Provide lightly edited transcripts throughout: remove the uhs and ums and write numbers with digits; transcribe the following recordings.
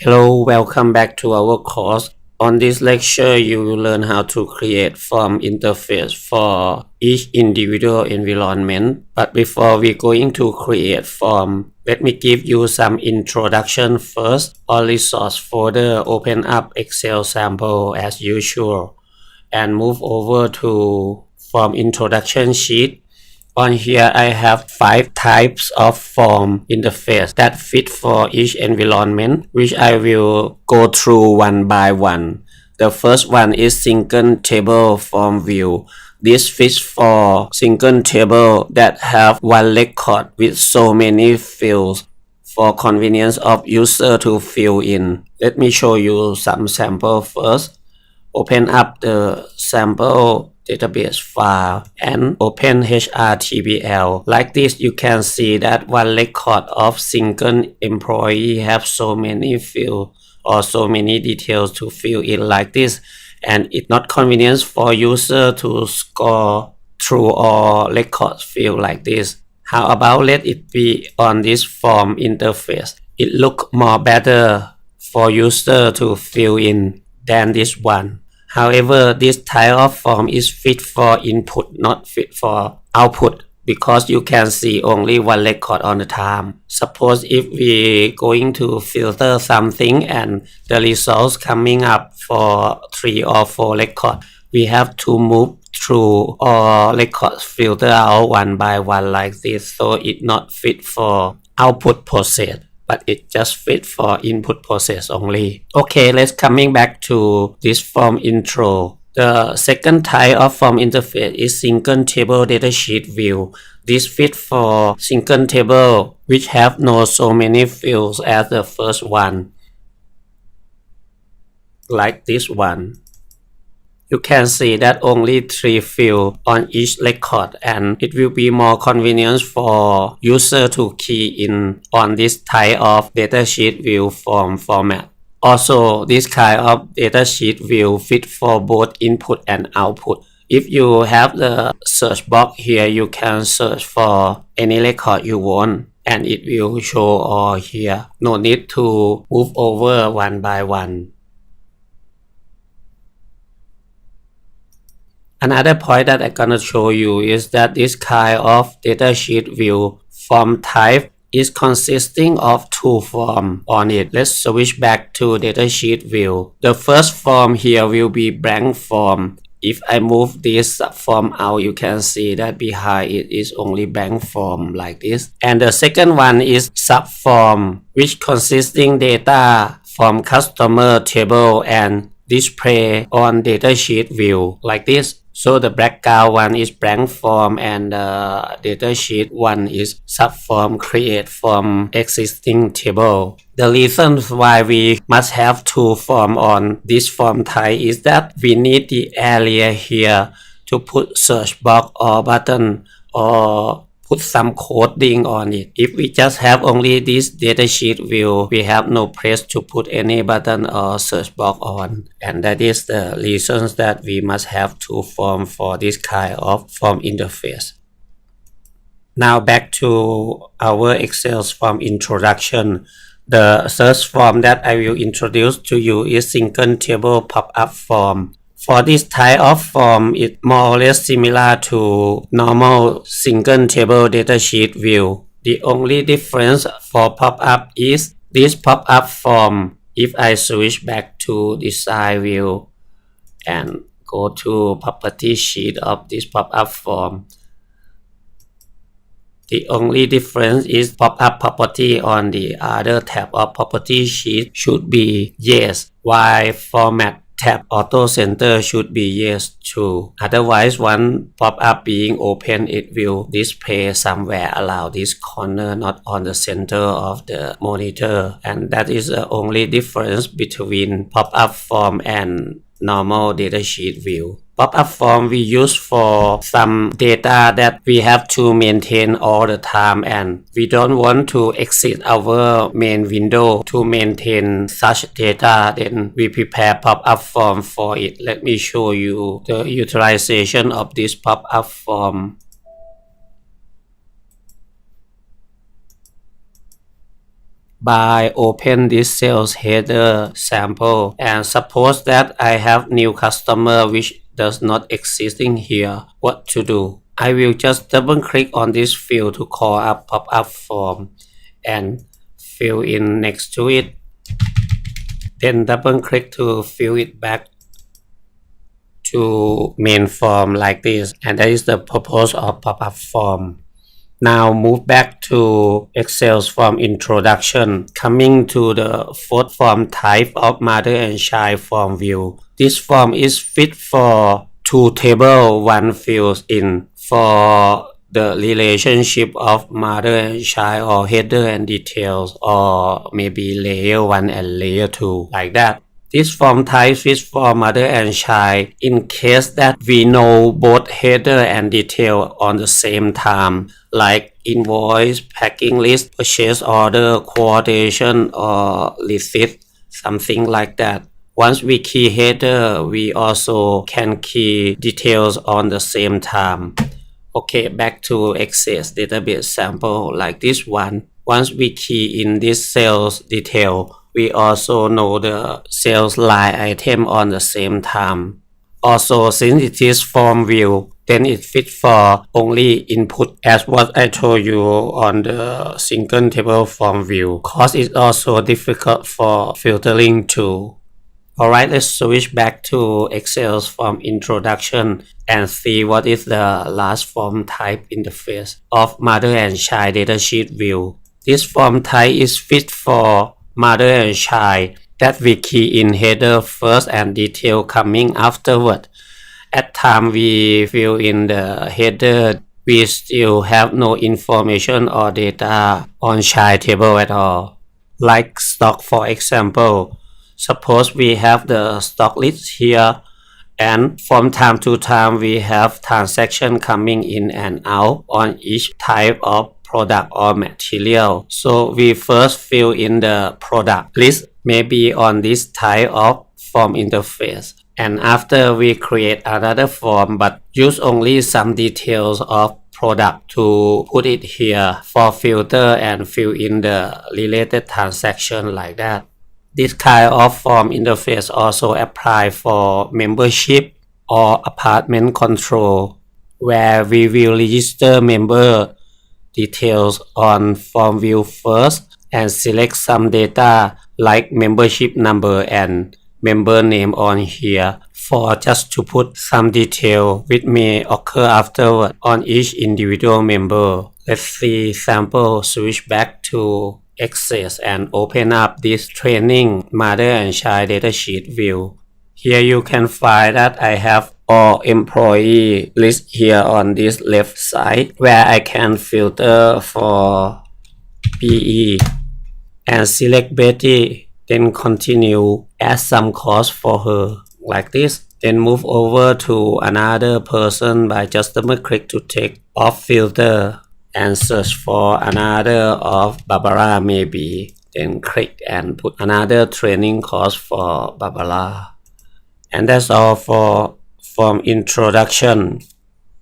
Hello, welcome back to our course. On this lecture, you will learn how to create form interface for each individual environment. But before we going to create form, let me give you some introduction first. On resource folder, open up Excel sample as usual and move over to form introduction sheet. On here, I have 5 types of form interface that fit for each environment, which I will go through one by one. The first one is single table form view. This fits for single table that have one record with so many fields for convenience of user to fill in. Let me show you some sample first. Open up the sample database file and open HRTBL. Like this, you can see that one record of single employee have so many fields or so many details to fill in like this, and it's not convenient for user to score through all records field like this. How about let it be on this form interface? It look more better for user to fill in than this one. However, this type of form is fit for input, not fit for output, because you can see only one record on the time. Suppose if we going to filter something and the results coming up for 3 or 4 records, we have to move through all records filter out one by one like this, so it not fit for output process, but it just fit for input process only. Okay, let's coming back to this form intro. The second type of form interface is single table datasheet view. This fit for single table which have no so many fields as the first one, like this one. You can see that only 3 fields on each record, and it will be more convenient for user to key in on this type of datasheet view form format. Also, this kind of datasheet view fit for both input and output. If you have the search box here, you can search for any record you want, and it will show all here. No need to move over one by one. Another point that I'm gonna show you is that this kind of datasheet view form type is consisting of 2 forms on it. Let's switch back to datasheet view. The first form here will be blank form. If I move this form out, you can see that behind it is only blank form like this. And the second one is subform, which consisting data from customer table and display on datasheet view like this. So the background one is blank form and the datasheet one is subform create from existing table. The reason why we must have 2 forms on this form type is that we need the area here to put search box or button or put some coding on it. If we just have only this datasheet view, we have no place to put any button or search box on. And that is the reasons that we must have 2 forms for this kind of form interface. Now back to our Excel form introduction. The first form that I will introduce to you is single table pop-up form. For this type of form, it's more or less similar to normal single table datasheet view. The only difference for pop-up is this pop-up form. If I switch back to design view and go to property sheet of this pop-up form, the only difference is pop-up property on the other tab of property sheet should be yes, while format tab auto center should be yes too. Otherwise, one pop-up being open, it will display somewhere around this corner, not on the center of the monitor. And that is the only difference between pop-up form and normal datasheet view. Pop-up form we use for some data that we have to maintain all the time, and we don't want to exit our main window to maintain such data. Then we prepare pop-up form for it. Let me show you the utilization of this pop-up form. by open this sales header sample, and suppose that I have new customer which does not exist in here. What to do? I will just double click on this field to call up pop-up form and fill in next to it. Then double click to fill it back to main form like this, and that is the purpose of pop-up form. Now move back to Excel's form introduction, coming to the fourth form type of mother and child form view. This form is fit for two table, one field in for the relationship of mother and child, or header and details, or maybe layer 1 and layer 2 like that. This form type fits for mother and child in case that we know both header and detail on the same time, like invoice, packing list, purchase order, quotation, or receipt, something like that. Once we key header, we also can key details on the same time. Okay, back to Access database sample like this one. Once we key in this sales detail, we also know the sales line item on the same time. Also, since it is form view, then it fits for only input as what I told you on the single table form view, cause it's also difficult for filtering too. Alright, let's switch back to Excel's form introduction and see what is the last form type interface of mother and child datasheet view. This form type is fit for mother and child that we key in header first and detail coming afterward. At time we fill in the header, we still have no information or data on child table at all. Like stock, for example. Suppose we have the stock list here, and from time to time we have transaction coming in and out on each type of product or material. So we first fill in the product list, maybe on this type of form interface. And after we create another form but use only some details of product to put it here for filter and fill in the related transaction like that. This kind of form interface also apply for membership or apartment control, where we will register member details on form view first and select some data like membership number and member name on here for just to put some detail which may occur afterward on each individual member. Let's see sample. Switch back to Access and open up this training mother and child datasheet view. Here you can find that I have all employee list here on this left side, where I can filter for PE and select Betty, then continue add some cost for her like this. Then move over to another person by just double click to take off filter and search for another of Barbara maybe. Then click and put another training course for Barbara. And that's all for form introduction.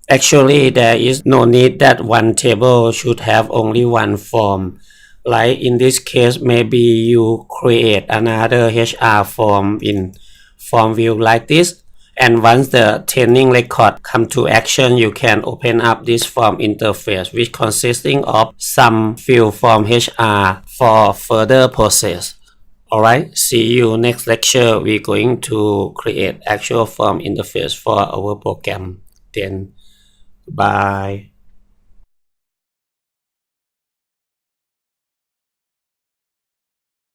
Actually, there is no need that one table should have only one form. Like in this case, maybe you create another HR form in form view like this. And once the training record come to action, you can open up this form interface, which consisting of some field from HR for further process. Alright, see you next lecture. We're going to create actual form interface for our program. Then, bye.